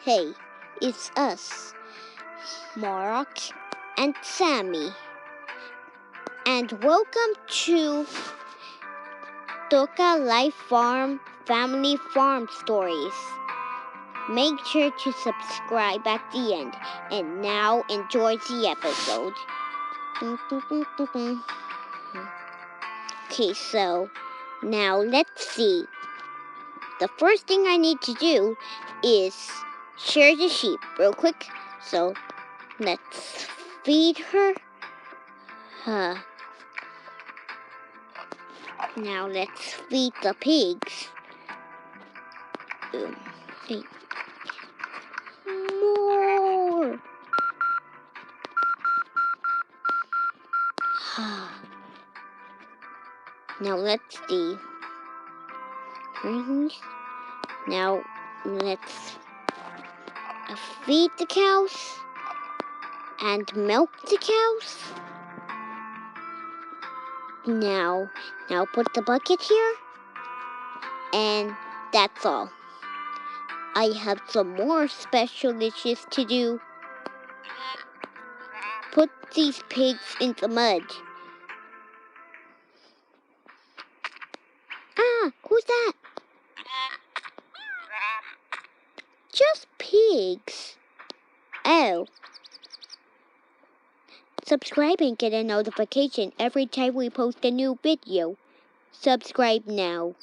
Hey, it's us, Mark and Sammy, and welcome to Toca Life Farm Family Farm Stories. Make sure to subscribe at the end, and now enjoy the episode. Okay, so now let's see. The first thing I need to do is shear the sheep real quick. So let's feed her. Now let's feed the pigs. Hey. More. Now let's see. Now let's feed the cows and milk the cows. Now put the bucket here, and that's all. I have some more special dishes to do. Put these pigs in the mud. Ah, who's that? Just pigs. Oh. Subscribe and get a notification every time we post a new video. Subscribe now.